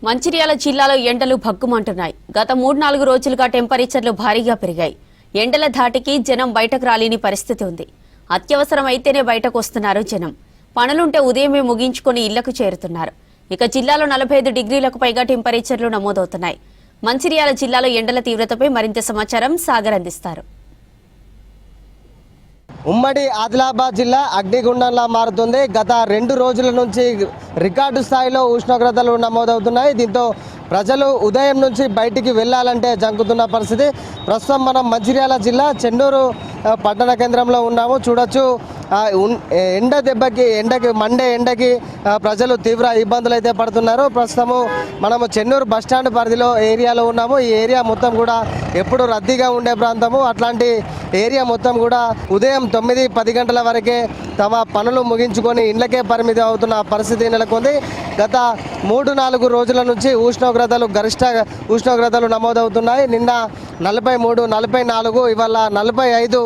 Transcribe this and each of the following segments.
మంచిర్యాల జిల్లాలో ఎండలు భగ్గుమంటున్నాయి. గత 3-4 రోజులుగా టెంపరేచర్లు భారీగా పెరిగాయి. ఎండల ధాటికి జనం బయటకు రాలేని పరిస్థితి ఉంది. అత్యవసరం అయితేనే బయటకు వస్తున్నారు జనం. పనులుంటే ఉదయమే ముగించుకొని ఇళ్లకు చేరుతున్నారు. ఇక జిల్లాలో 45 డిగ్రీలకు పైగా టెంపరేచర్లు నమోదవుతున్నాయి. మంచిర్యాల జిల్లాలో ఎండల తీవ్రతపై మరింత సమాచారం సాగర్ అందిస్తారు. ఉమ్మడి ఆదిలాబాద్ జిల్లా అగ్నిగుండంలా మారుతుంది. గత 2 రోజుల నుంచి రికార్డు స్థాయిలో ఉష్ణోగ్రతలు నమోదవుతున్నాయి. దీంతో ప్రజలు ఉదయం నుంచి బయటికి వెళ్ళాలంటే జంకుతున్న పరిస్థితి. ప్రస్తుతం మనం మంచిర్యాల జిల్లా చెన్నూరు పట్టణ కేంద్రంలో ఉన్నాము. చూడొచ్చు మండే ఎండకి ప్రజలు తీవ్ర ఇబ్బందులు అయితే పడుతున్నారు. ప్రస్తుతము మనము చెన్నూరు బస్టాండ్ పరిధిలో ఏరియాలో ఉన్నాము. ఈ ఏరియా మొత్తం కూడా ఎప్పుడు రద్దీగా ఉండే ప్రాంతము. అట్లాంటి ఏరియా మొత్తం కూడా ఉదయం 9-10 గంటల వరకే తమ పనులు ముగించుకొని ఇండ్లకే పరిమితం అవుతున్న పరిస్థితి నెలకొంది. గత 3-4 రోజుల నుంచి గరిష్ట ఉష్ణోగ్రతలు నమోదవుతున్నాయి. నిన్న 43, 44, ఇవాళ 45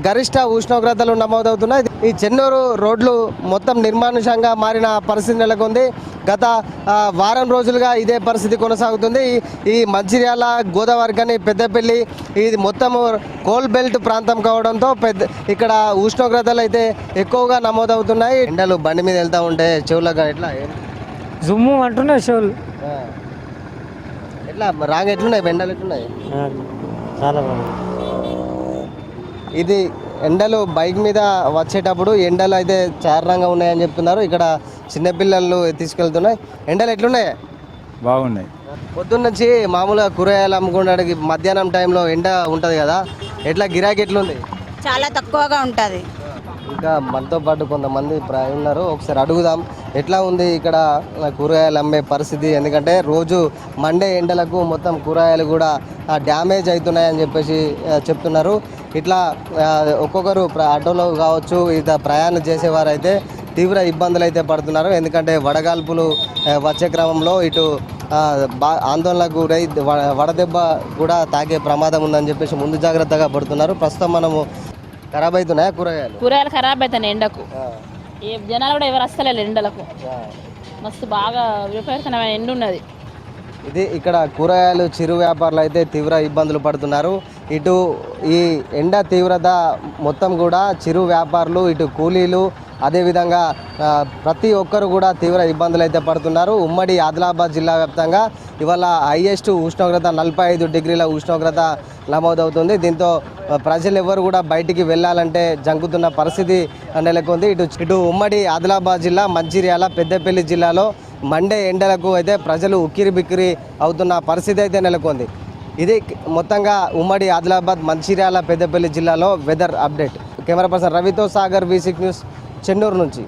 గరిష్ట ఉష్ణోగ్రతలు నమోదవుతున్నాయి. ఈ చెన్నూరు రోడ్లు మొత్తం నిర్మానుషంగా మారిన పరిస్థితి నెలకొంది. గత వారం రోజులుగా ఇదే పరిస్థితి కొనసాగుతుంది. ఈ మంచిర్యాల, గోదావరిఖని, పెద్దపల్లి ఇది మొత్తము కోల్ బెల్ట్ ప్రాంతం కావడంతో ఇక్కడ ఉష్ణోగ్రతలు అయితే ఎక్కువగా నమోదవుతున్నాయి. ఎండలు బండి మీద వెళ్తూ ఉంటే చెవులకు ఎట్లా జుమ్ము అంటున్నాయి చెవులు. ఎట్లా రాంగ్ ఎట్లున్నాయి ఎండలు ఎట్లున్నాయి? చాలా బాగుంది. ఇది ఎండలు బైక్ మీద వచ్చేటప్పుడు ఎండలు అయితే చారణంగా ఉన్నాయని చెప్తున్నారు. ఇక్కడ చిన్నపిల్లలు తీసుకెళ్తున్నాయి. ఎండలు ఎట్లున్నాయి? బాగున్నాయి. పొద్దున్న నుంచి మామూలుగా కూరగాయలు అమ్ముకోవడానికి మధ్యాహ్నం టైంలో ఎండ ఉంటుంది కదా, ఎట్లా గిరాకీ ఎట్లుంది? చాలా తక్కువగా ఉంటుంది. ఇంకా మనతో పాటు కొంతమంది ఉన్నారు, ఒకసారి అడుగుదాం ఎట్లా ఉంది ఇక్కడ కూరగాయలు అమ్మే పరిస్థితి. ఎందుకంటే రోజు మండే ఎండలకు మొత్తం కూరగాయలు కూడా డ్యామేజ్ అవుతున్నాయని చెప్పేసి చెప్తున్నారు. ఇట్లా ఒక్కొక్కరు ఆటోలో కావచ్చు, ఇట్లా ప్రయాణం చేసేవారు అయితే తీవ్ర ఇబ్బందులు అయితే పడుతున్నారు. ఎందుకంటే వడగాల్పులు వచ్చే క్రమంలో ఇటు ఆందోళనకు గురై వడదెబ్బ కూడా తాకే ప్రమాదం ఉందని చెప్పేసి ముందు జాగ్రత్తగా పడుతున్నారు. ప్రస్తుతం మనము ఖరాబ్ అవుతున్నాయా కూరగాయలు ఖరాబ్ అవుతాయి ఎండకు. జనాలు కూడా ఎవరు వస్తలేదు ఎండలకు. మస్తు బాగా విపరీతమైన ఎండ ఉన్నది. ఇది ఇక్కడ కూరగాయలు చిరు వ్యాపారులు అయితే తీవ్ర ఇబ్బందులు పడుతున్నారు. ఇటు ఈ ఎండ తీవ్రత మొత్తం కూడా చిరు వ్యాపారులు, ఇటు కూలీలు, అదేవిధంగా ప్రతి ఒక్కరు కూడా తీవ్ర ఇబ్బందులు అయితే పడుతున్నారు. ఉమ్మడి ఆదిలాబాద్ జిల్లా వ్యాప్తంగా ఇవాళ హైయెస్ట్ ఉష్ణోగ్రత 45 డిగ్రీల ఉష్ణోగ్రత నమోదవుతుంది. దీంతో ప్రజలు ఎవరు కూడా బయటికి వెళ్ళాలంటే జంకుతున్న పరిస్థితి నెలకొంది. ఇటు ఉమ్మడి ఆదిలాబాద్ జిల్లా, మంచిర్యాల, పెద్దపల్లి జిల్లాలో మండే ఎండలకు అయితే ప్రజలు ఉక్కిరి బిక్కిరి అవుతున్న పరిస్థితి అయితే నెలకొంది. ఇది మొత్తంగా ఉమ్మడి ఆదిలాబాద్, మంచిర్యాల, పెద్దపల్లి జిల్లాలో వెదర్ అప్డేట్. కెమెరా పర్సన్ రవితో సాగర్, V6 న్యూస్, చెన్నూరు నుంచి.